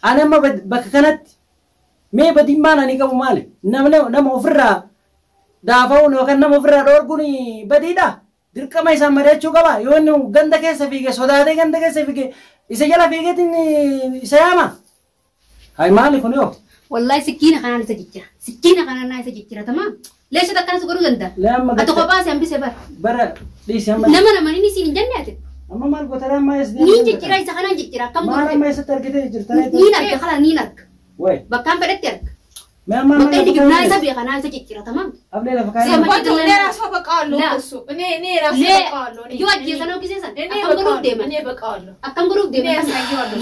أنا ما بكنت ما بدي ما أنا نيكا مالي نم أفرّا دافعون وكان نم أفرّا روركوني بدي دا درك ما يسمى رأيتشو كبا يوانو غندا كيسا فيك سوداده غندا كيسا فيك إسجلا فيك تني إسياما هاي مالي كونيو والله سكينة خلنا نسجتها سكينة خلنا نسجتها تمام ليش تكنا سكرو غندا لا ما أتوقع بس أم بسبر برا ليش أما نما نسي نجنة أما مال قطران ما يسدي نين جتيرا إذا خلنا جتيرا كم ما يستر كده جرتاي نينك خلا نينك وي بكام بدك ما بكام تجيبنا يسبي خلنا نسجتها تمام قبل لا فكاي سيما بطل نيرا سبق قالوا بسو نيرا سبق قالوا يو أجي سنو كيسة أكم جروب ديما أكم جروب ديما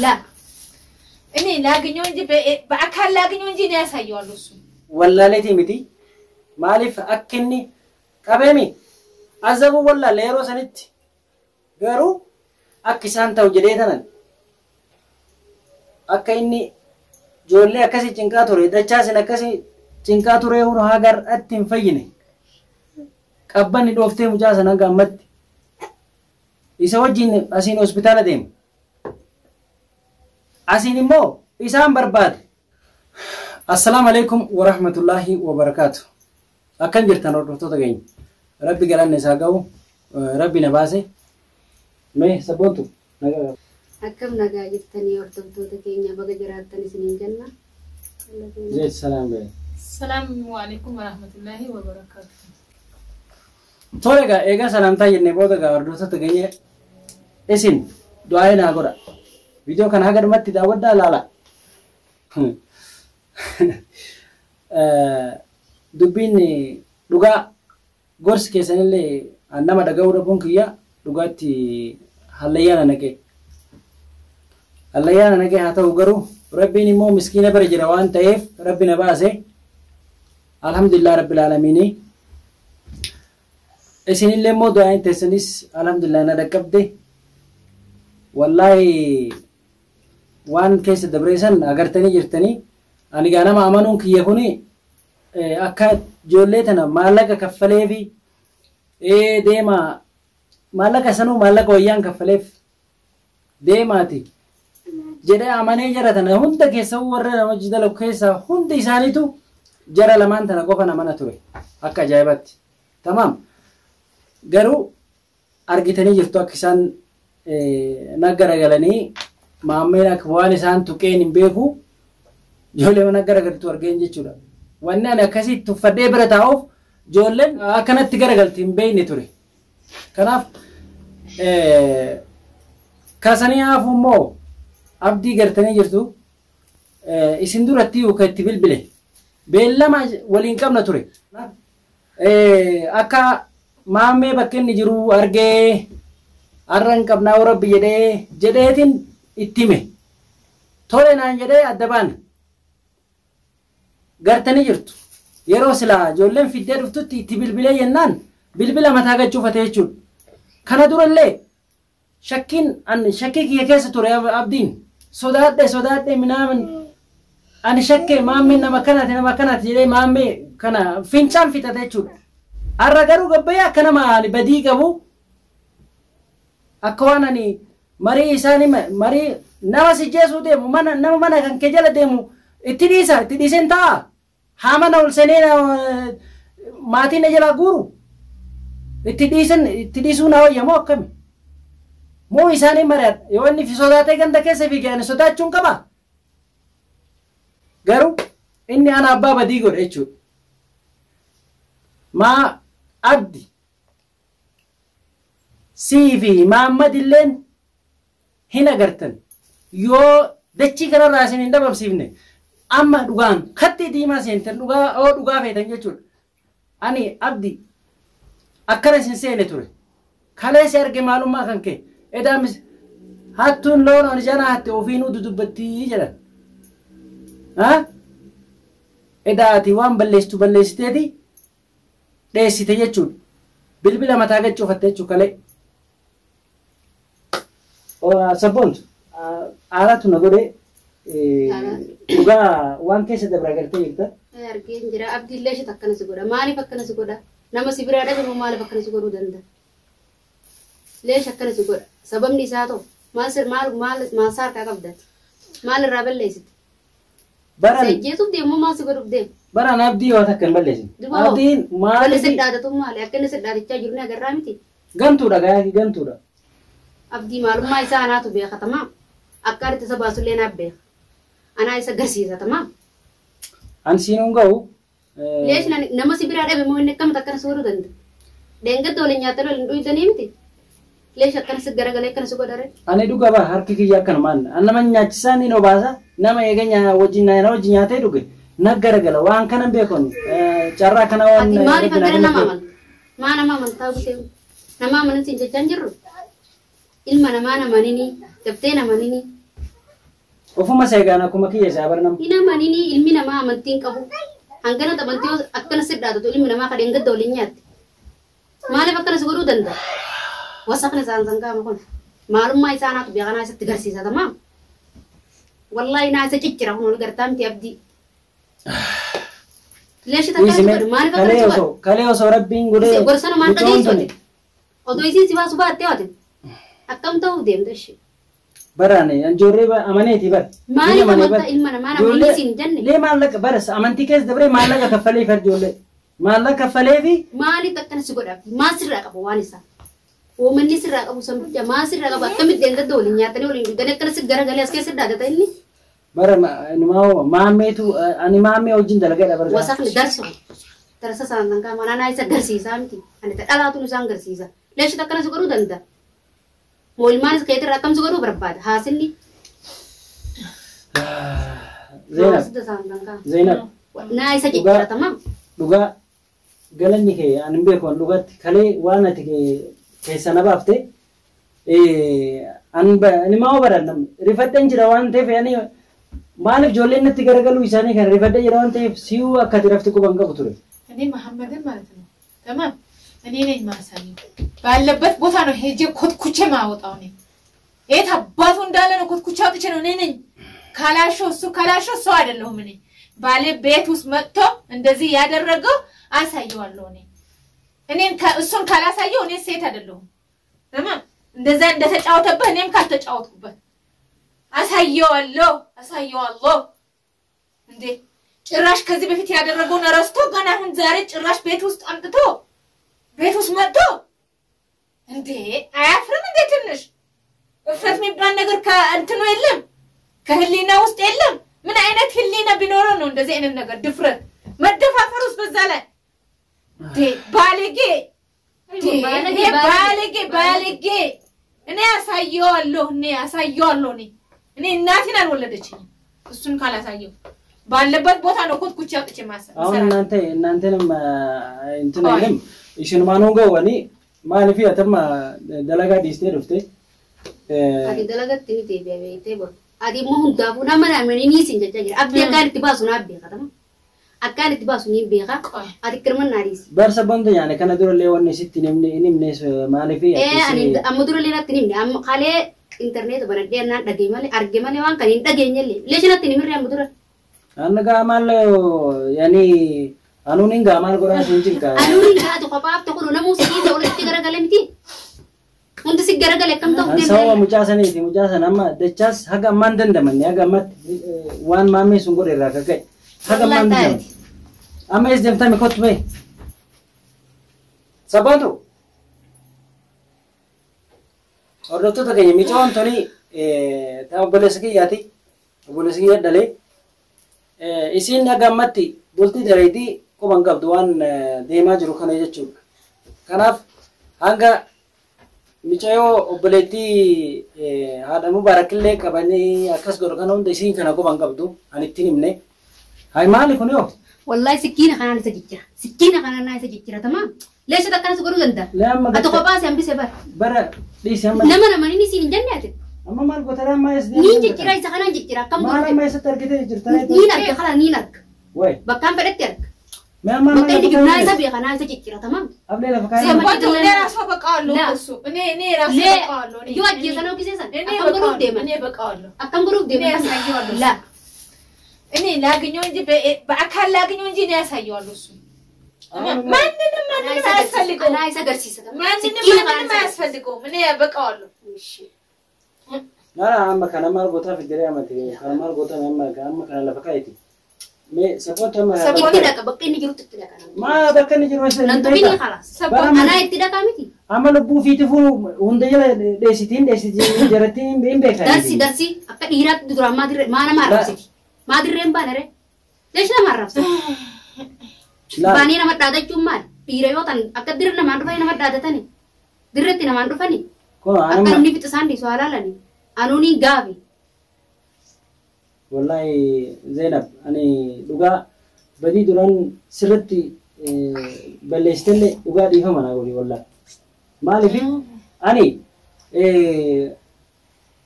لا إني لاقي نونجي بأكل لاقي نونجي ناس هيوالوسو والله لا تيمتي مالف أكني كابيمي أزبو والله ليرو سنت غيرو أكسان تاو جديدنا أكيني جولي أكسي چنكاتوري دچاسن أكسي چنكاتوري هون هاجر أتين فيني كابني دوفتي مجاسنا قامت يسوجين أسين هوسبيتال ديم أسين مو إسام برباد السلام عليكم ورحمة الله وبركاته أكن جرتان رتوتا جين ربي قالن نساقو ربي نباسي مي سبونتو أكم نجا جرتني ورتوتا كينيا بقى جراتني سنين جنة زيت السلام بي السلام عليكم ورحمة الله وبركاته تولغا إيغا سلامتا جنة بودغا رتوتا جين إسين دعاينا أقول فيديو كان هاجر متى داودا لا dubbiin dhugaa gorsi keessanillee nama dhaga'uu dhabuun kiyya dhugaatti hallayyaana naqee haa ta'u garuu rabbiin immoo miskiina bira jira waan ta'eef rabbi na baase alhamdulillah rabbil aalamiin isinillee immoo du'aan teessanis alhamdulillah na dhaqqabde wallaahi waan keessa dabreessan agartanii jirtanii ani gaa nama amanuun kiyya kuni akka ijoollee tana maallaqa kaffalee fi deema maallaqa sanuu maallaqa wayyaan kaffaleef deemaati jedhee amanee jara tana hunda keessa warra nama jidala keessa hundi isaaniitu jara lamaan tana qofa namana ture akka ajaa'ibatti tamaam garuu argitanii jirtu akka isaan naggaragalanii maammeen akka waan isaan tuqeen hin beeku ijoollee mana garagaltu argeen jechuudha. Wanni ani akkasii tuffadhee bira taa'uuf ijoolleen akkanatti garagalti hin beekne ture. Kanaaf kaasanii haafu immoo abdii gartanii jirtu isin duratti yookaan itti bilbile beellama waliin qabna ture. Akka maammee bakka inni jiru argee har'an qabnaa rabbi jedheetiin itti hime. Tole naan jedhee adda baane. Gartanii jirtu yeroo silaa ijoolleen fiddee dhuftutti itti bilbilee yennaan bilbila mataa gachuufate jechuudha. Kana durallee shakkii kiyya keessa ture abdiin sodaadhe minaamin ani shakkee maammee nama kanaati jedhee maammee kana fincaan fixate jechuudha. Har'a garuu gabbayee akka nama badii qabu akka waan ani marii isaanii marii nama si jeesuu deemu nama mana kan kee jala deemu itti dhiisen ta'a haama na ol seenee maatiin na jalaa guuru itti dhiisuu na wayya moo akkami moo isaanii mari'adha yoo inni sodaatee ganda keessa fiigee ani sodaachuun qaba garuu inni ana abbaa badii godhe jechuudha maa abdi sii fi maammad illeen hin agartan yoo dachii kanarraa isin hin dabamsiifne amma dhugaan katti diimaa seentan dhugaa feetan jechuudha. Ani abdi akkana isin seene ture. Kaleessa arge maalummaa kan kee edaamis hattuun loon ani janaa hatte ofiinuu dudubbattii jedhan. Edaati waan balleessiteeti dheessite jechuudha. Bilbila mataa gachuufatte jechuudha kalee. Sabboontu haalaatu na godhee dhugaa waan keessa dabra agartee jirta. Argeen jira abdiillee ishee akkana si godha maaliif akkana si godha nama si biraa dhabamu maaliif akkana si godhuu danda'a leesh akkana si godha sababni isaa ta'u maal saarkaa qabdati maal irraa balleessit Baran sejjeetuuf deemu maa si godhuuf deemu baran abdii yoo takkan balleessin. Abdiin maali maaliif siddaadatu maali akka inni siddaadichaa jiru ni agarraa miti gantuudha gaayaki gantuudha. abdii maalummaa isaa anaatu beekatamaa akka aritti isa baasullee naaf beeka anaa isa garsiisatamaa An siinuun ga'u leesh nama si biraa dhabe moo inni akkamta akkana si godhuu danda'a deengadda waliin nyaatanii waliin dhuyitanii miti leesh akkana si garagalee akkana si godhare ani dhuga ba harki kiyya akkanumaan an nama nyaachisaan ni obaasa nama eeganya wajjin nyaatee dhuge naggaragala waan kanan beekon carraa kana waan ati maaliif akkana nama amantaa maa nama amantaa gutee nama amanin siin jechaan jirru ilma namaa namanini dabtee namanini ofuma seegaan akkuma kiyya isaa barnam ina manini ilmi namaa amantiin qabu hangana tabantii akkana siddaatu ilmi namaa kadeen gadda waliin nyaatti maaliif akkana si godhuu danda'a wasaqni isaan sangaama kun maalummaa isaanaatu beekanaa isatti garsiisatamaa wallahi naa isa ciccira kun ol gartaa miti abdii leeshi takkaa si godhu maaliif akkana si godhu kalee osoo rabbiin godhee gorsana maan dhageessoote odoo isiin si baasu baattee waatin akkam ta'uu deemta ishee Barane anjorree amaneeti bar. maaliif amantaa ilma namaa namoonni siin jenne Lee maallaqa baras amantii keessa dabree maallaqa kaffalee fi ijoollee. Maallaqa kaffalee fi maaliif akkana si godhaaf maa sirraa qabu waan isaa uumanni sirraa qabu sambicha maa sirraa qabu akkamitti deengadda waliin nyaatanii waliin dhuganii akkana si garagalee as keessa daadata inni bara maammeetu ani maammee wajjin dalagaa barga. wasaqni darsu darasa saantan kaa manaa isa garsiisaa miti ani ta dhalaatuun isaan garsiisa leeshit akkana si godhuu danda'a moo ilmaanis keetirraa akkam si godhuu barbaada haasilli Zainab naa isa jijjiiratamaa dhugaa galanni kee ani beekon dhugatti kalee waan ati keessa na baafte ani maa baradham rifadhan jira waan ta'eef ani maaliif ijoolleen natti garagaluu isaanii kan rifadhan jira waan ta'eef si'uu akka ati rafti quban qabu ture. እኔ መሐመድን ማለት ነው ተማም እኔ ነኝ ማሳየው ባለበት ቦታ ነው ሄጄ ኮትኩቼ ማወጣው ነኝ የት አባቱ እንዳለ ነው ኮትኩቼ አውጥቼ ነው እኔ ነኝ ካላሾ እሱ አይደለሁም እኔ ባለ ቤት ውስጥ መጥቶ እንደዚህ ያደረገው አሳየዋለሁ እኔን እሱን ካላሳየው እኔ ሴት አይደለሁም ተማም እንደዛ እንደተጫወተበት እኔም ካልተጫወትኩበት አሳየዋለሁ እንዴ ጭራሽ ከዚህ በፊት ያደረገው ነረስቶ ገና አሁን ዛሬ ጭራሽ ቤት ውስጥ አምጥቶ ቤት ውስጥ መጥቶ እንዴ አያፍርም እንዴ ትንሽ እፍረት የሚባል ነገር ከእንትኑ የለም ከህሊና ውስጥ የለም ምን አይነት ህሊና ቢኖረው ነው እንደዚህ አይነት ነገር ድፍረት መደፋፈር ውስጥ በዛ ላይ እንዴ ባለጌ እኔ አሳየዋለሁ እኔ እናቴን አልወለደችኝም እሱን ካላሳየው ባለበት ቦታ ነው ኮትኩቼ አጥቼ ማሰብ አሁን እናንተንም እንትን አይደለም እሺን ማነው ገወኒ ማለፊ አተማ ደላጋ ዲስቴ ዱፍቴ አዲ ደላጋ ትኒቴ ቢያቤቴ ቦ አዲ ሞሁን ዳቡ ናመና መኒ ሲንጀ ጀጅ አብዲ አካል ትባሱና አብዲ ከተማ አካል ትባሱኒ ቢኻ አዲ ክርመና ዲስ በርሰ በንደ ያኔ ከነድሮ ለወኒ ሲቲንም እኔምኔስ ማለፊ አኒ አመድሮ ለናትኒም አም ካሌ ኢንተርኔት በረደና ደገመለ አርገመለ ዋን ከኒ ደገኘለ ለሽናትኒ ምሪ አመድሮ Anaga amal yani anunin ga amal gora sinjin ka anunin ga to kopap to kuno namu sigi to ulit tigara galemti unta sigara gale kam to dem sawa mujasa nama dechas haga mandan daman ya gamat wan mame sungore ra ka kai haga mandan ama is dem tami kotbe sabato ordo to tagay mi chon toni ta bolesgi yati bolesgi dale isin agamatti bulti dareeti quban qabdu waan deemaa jiru kana jechuudha. Kanaaf hanga micayo obboleetti haadha mubaarakillee qabanii akkas godhu kana hunda isin kana quban qabdu anittiin himne. Hay maali kun yoo? Wallahi sikkiina kanaan isa jijjiira tamaa. Leesha takkanas godhuu danda'a. Ati kophaa si hambise bara dhiisee amma. Nama inni siin hin janneeti. Amma maal gootara amma es Ni jijjiira isa kanaan jijjiira akkam maal amma eessatti argitee jirta? Ni arga kala ni arga. Way. Bakkaan fedhetti arga. Mee amma bakka inni jiru naa isa beeka naa isa jijjiira tamaa. Ablee lafa kaayee. ሰባቱ ለራሱ በቃሉ እሱ እኔ ራሱ በቃሉ ዩ አጀሰነው ጊዜሰን akkam godhuuf deeman እኔ በቃሉ akkam godhuuf deeman ያሳየዋለሁ ላ እኔ ላግኘው እንጂ በአካል ላግኘው እንጂ እኔ ያሳየዋለሁ እሱ ማንንም አያስፈልገው naa isa garsiisa ማንንም አያስፈልገው እኔ በቃሉ እሺ لا أما كان مال قطع في الدريا ما تري كان مال قطع أما كان لفكايتي ما سبوت ما إتدك بقى نجرو تتدك ما بقى نجرو بس ننتبه خلاص أنا إتدك أمتي أما لبو في تفو هنديلا ديسيتين جرتين بين بكاي درسي أكيد هيرات دكتور ما أنا ما أعرف ما أدري ريم بانره ليش أنا ما أعرف باني أنا ما تادا كمال بيريوتان أكيد درنا ما نروح أنا ما تادا تاني درتنا ما نروحني أكيد مني في تساندي سؤال لاني أنوني غابي والله زينب أنا لقى بدي دوران سرتي بلشتني لقى دي هم أنا أقولي والله مالي في أني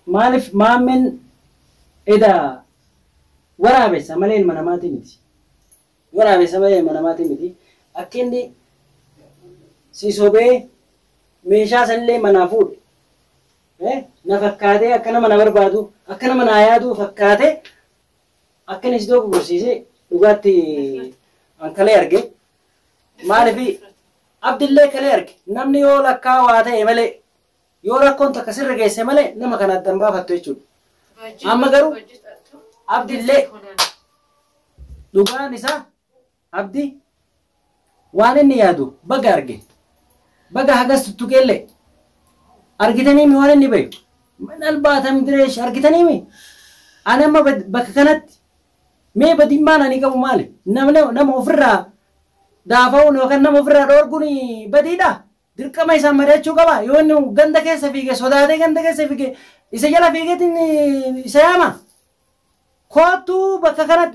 مالف ما من إذا ورا بس مالين مناماتي متي ورا بس مالين مناماتي متي أكيد سيسوبي ميشا سنلي منافود نفكاته أكنا من أبربادو أكنا من آيادو فكاته أكنا إسدوك برسيسي لغاتي أنكالي أرجع ما نبي عبد الله كالي أرجع نمني يولا كاواته إمالي يولا كنت كسر رجع سمالي نما كان الدمبا فتويشود أما قالوا عبد الله لغا نسا عبدي واني نيادو بقى أرجع بقى هجس تتوكيلي أرجتني مي وانا نبي من الباتة مدريش أرجتني مي أنا ما بككنت مي بدي ما أنا نيجا مالي نم أفرّا دافعون وكان نم أفرّا روركوني بدي دا درك ما يسمى ريتشو كبا يوانو غندك سفيك سوداده غندك سفيك إسجلا فيكتني إسياما كوتو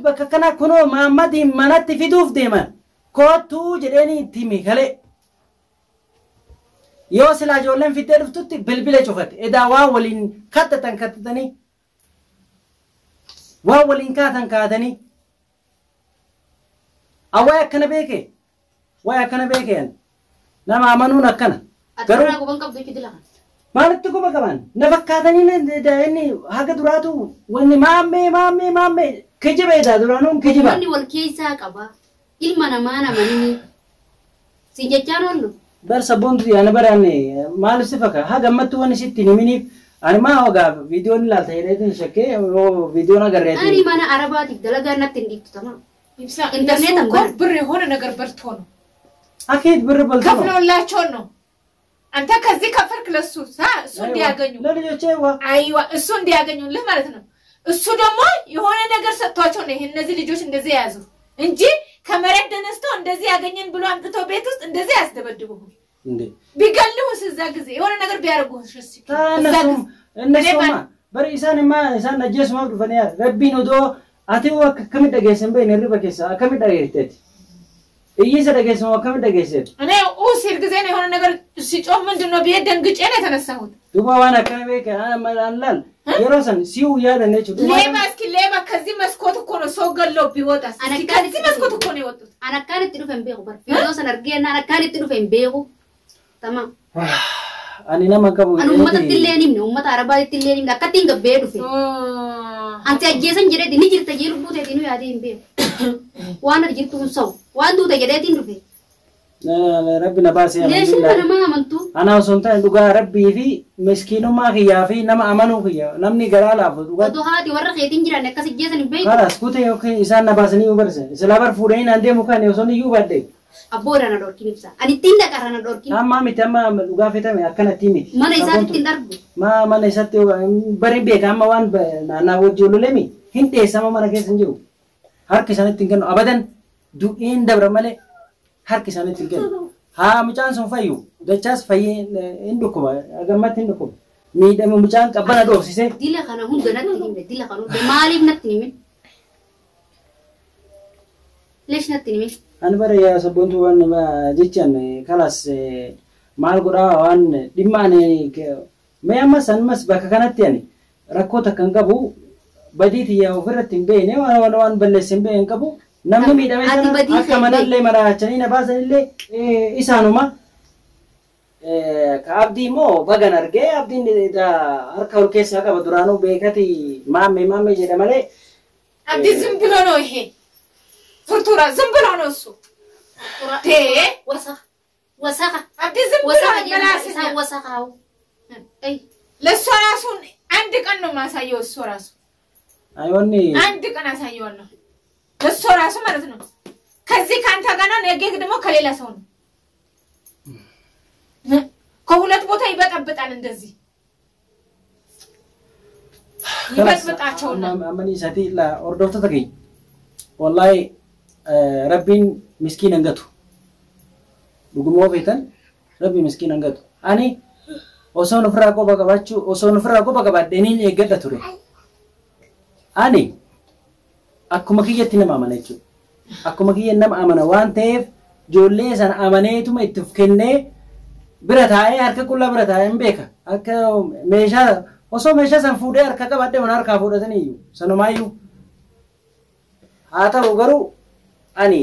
بككنا كنو محمد منات فيدوف ديما كوتو جريني تيمي خلي yoo silaa ijoolleen fittee dhuftutti bilbila cufate edaa waan waliin kattatanii waan waliin kaatanii awwaay akkana beekee waay akkana beekeen nama amanuun akkana garuu maalitti quba qaban na fakkaatanii inni haga duraatu wanni maammee kijiba edaa duraanuun kijiba wanni wal keessaa qaba ilma namaa namanii si jechaan oollu برسا بوندي أنا براني ما لسفك هذا ما تواني ستي نميني أنا ما هو فيديو لا تهيرتين شكله هو فيديو نقرأتي أنا ما أنا عرباتي دلقا نتنديك تمام إنترنت كوف بري هون نقر برتونه أكيد بري بلتونه كفنا ولا شونه أنت كذي كفرك للسوس ها سون أغنيو لا لا جوا أيوة سون أغنيو ليه مالتنا السودمو يهون نقر ستواشونه هن جوش ندزي يازو إنجي كمرد دنستو እንደዚህ ያገኘን ብሎ አምጥቶ ቤት ውስጥ እንደዚህ ያስደበድቡህ እንዴ ቢገልሁስ እዛ ጊዜ የሆነ ነገር ቢያርጉህ እሺ እነሱማ በሪሳንማ ኢሳን ነጀስ ማብዱ ፈኒያ ረቢን ወዶ አቲው ከመደገሰን በእኔ ሪበከሳ ከመደገሰት እይሰ ደገሰው ከመደገሰት እኔ ኡሲል ጊዜ ነው የሆነ ነገር ሲጮህ ምንድነው ቢሄድ ደንግጬ ነው የተነሳሁት ዱባዋና ከበከ አማላል የሮሰን ሲው ያደነች ሌባ ከዚህ መስኮት እኮ ነው ሰው ገለው ቢወጣስ ከዚህ መስኮት እኮ ነው የወጡት አናካለት ድሩፈን ቤቁ በር ፊሎሰን አርገና አናካለት ድሩፈን ቤቁ ተማም አኒና ማቀቡ አኑ ኡመት ትሌኒም ነው ኡመት አረባ ትሌኒም ለከቲን ገበ ዱፈ አንተ አጀሰን ጅሬ ዲኒ ጅርተ ጅልቡቴ ዲኑ ያዲን ቤ ዋና ጅርቱን ሰው ዋንዱ ተጀደቲን ዱፈ ربنا باسي ليش أنا ما عملتو أنا وصلت عند ربي في مسكينه ما خيا في نما أمانه خيا نمني قرالا ودو هادي ورا خيتين جرا نكاس جيسن بيت خلاص كوتي أوكي إنسان نباسني وبرسه سلابر فورين عندي مكان يوصلني يو بدي أبورا ندور كنيسا أني تيندا كارنا ندور كنيسا ما ميتما لغا فيتا مي أكنا تيمي ما نيسات تندر ما نيسات بري بيك أما وان أنا وجولو لمي هنتي سما ما نكيسن جو هر كيسان تينكن أبدا دو إن دبر ماله هر كيسان تينكن ها مجان سون فايو دچاس فاي اندكم اغمت اندكم ميد مجان قبنا دوسيسه ديلا خنا هون غنت نيم ديلا خنا مالي نتنيم ليش نتنيم انا بر يا سبونتو وان ما جيچن خلاص مال غرا وان ديمانه ميما سنمس بككنت يعني ركوت كنغبو بديت يا وفرتين بينه وان بلسين بين كبو namni miidhamee sana akka manallee maraachanii na baasanillee isaanuma ka abdii immoo bagan argee abdiin harka ol keessaa qaba duraanuu beekati maamme jedha malee abdii ዝም ብሎ ነው ይሄ ፉርቱራ ዝም ብሎ ነው እሱ ወሰኻ abdii ዝም ብሎ ነው ወሰኻው ለእሱ ራሱን አንድ ቀን ነው ማሳየው እሱ ራሱ አይወኒ አንድ ቀን አሳየዋለሁ እሱ ራሱ ማለት ነው ከዚህ ካንተ ጋር ነው ነገ ደግሞ ከሌላ ሰው ነው ከሁለት ቦታ ይበጠብጣል እንደዚህ ይበጥብጣቸውና አመኒ ሰቲ ላ ኦርዶቶ ተገኝ ወላሂ ረቢን ምስኪን አንገቱ ዱጉሞ ቤተን ረቢ ምስኪን አንገቱ አኒ ኦሶን ፍራቆ በቀባቹ ኦሶን ፍራቆ በቀባደኒ የገደ ቱሬ አኒ አኩማ ከየት ነማመነቹ አኩማ ከየት ነማመነ ዋንቴፍ ጆሌ ሰን አመኔቱማ ይትፍከኔ ብረታዬ አርከ ኩላ ብረታዬ እምቤካ አከ ሜሻ ኦሶ ሜሻ ሰን ፉዴ አርከ ቀባደ ወናር ካፉደተኒ እዩ ሰኖማዩ አታው ገሩ አኒ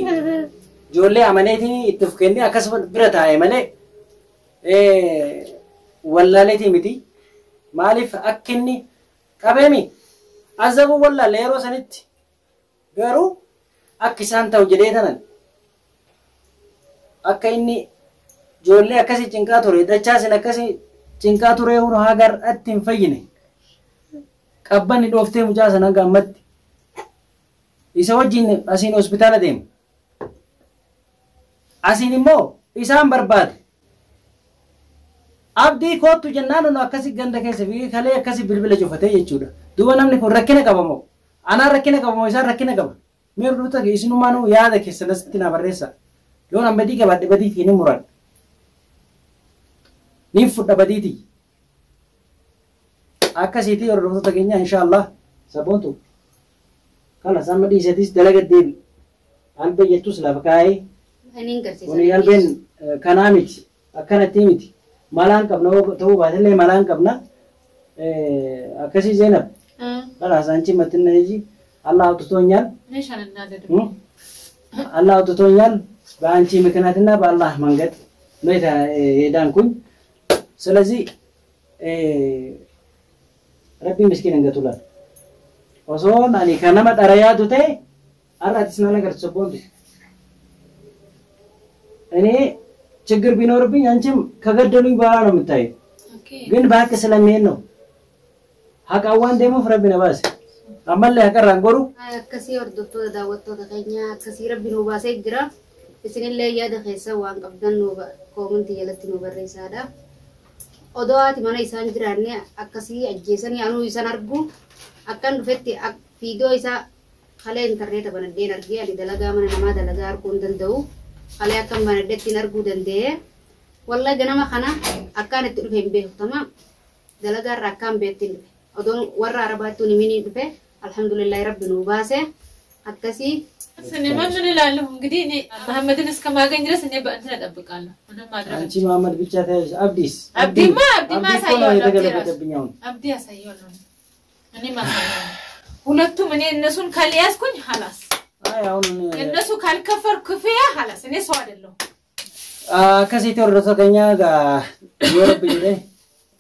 ጆሌ አመኔቲኒ ይትፍከኔ አከስበ ብረታዬ መለ ወላሌቲ ሚቲ ማሊፍ አክኒ ቀበሚ አዘቡ ወላ ሌሮ ሰንቲ ገሩ አክሳን ታው ጀዴተናል አከይኒ ጆሌ አከሲ ጭንቃ ቱሬ ደቻስን አከሲ ጭንቃ ቱሬ ሁኑ ሀገር አትም ፈይነ ቀበኒ ዶፍቴ ሙጫሰና ጋመት ኢሰወጂን አሲን ሆስፒታል ደም አሲንሞ ኢሳን በርባድ abdi kotu jannanu no akasi ganda kese bi kale akasi bilbila jofate yechuda duwa namni ko rakkina qabamo ana rakkina qabamo isa rakkina qaba mer duta ke isinu manu yaada ke salastina barresa yon ambedi ke badde badi kini murad ni fudda baditi akasi ti or duta kenya inshallah sabontu kala samadi setis dalagat debi albe yetus labkai anin garse oni alben kanamit akana timiti malan kabna to badle malan kabna akasi zainab ala sanchi matna ji allah tutoኛል ነሻን እናደደ allah tutoኛል በአንቺ ምክንያትና በአላህ መንገድ ነው የዳንኩኝ ስለዚህ ረቢ ምስኪን እንገቱላል ወሶን አኒ ከነማ ጠራያቱቴ አራትስና ነገር ተሰቦንት እኔ ችግር ቢኖርብኝ አንቺም ከገደሉኝ በኋላ ነው የምታይ ግን ባክ ስለሚሄድ ነው ሀቃዋን ደሞ ፍረብና ባስ አመለ ያቀራን ጎሩ አከሲ ወርዶቶ ዳወቶ ተከኛ አከሲ ረቢ ነው ባሰ ግራ እስኒለ ያደ ኸሰ ዋን ቀብደን ነው ኮመንት የለት ነው በረይሳዳ ኦዶዋት ማና ኢሳን ጅራኔ አከሲ አጀሰኒ አኑ ኢሳን አርጉ አከን ዱፈቲ ቪዲዮ ኢሳ ከለ ኢንተርኔት በነዴን አርጊ አሊ ደለጋ ማና ነማ ደለጋ አርኩ እንደንደው على كم من الدتي نرجو دنديه والله جنما خنا أكان تلفين به تمام دلقا ركام بيتين أدون ورا رباتوني مني به الحمد لله رب نوباسه أكسي سنة ما من لالهم قديني محمد نس كما جنجرس إني بأنتنا دبقانا أنا ما أدري أنتي محمد بيتشاته أبديس أبدي ما سايون أبدي سايون أنا ما سايون ሁለቱም እኔ እነሱን ካልያዝኩኝ خلاص እነሱ ካልከፈር ክፍያ خلاص እኔ ሰው አይደለሁ ከሴት ወርዶ ከኛ ጋር ይወርብኝ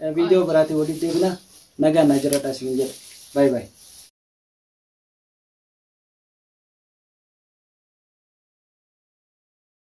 ቪዲዮ ብራቲ ወዲዴ ብላ ነገ እናጀራታ ሲንጀ ባይ ባይ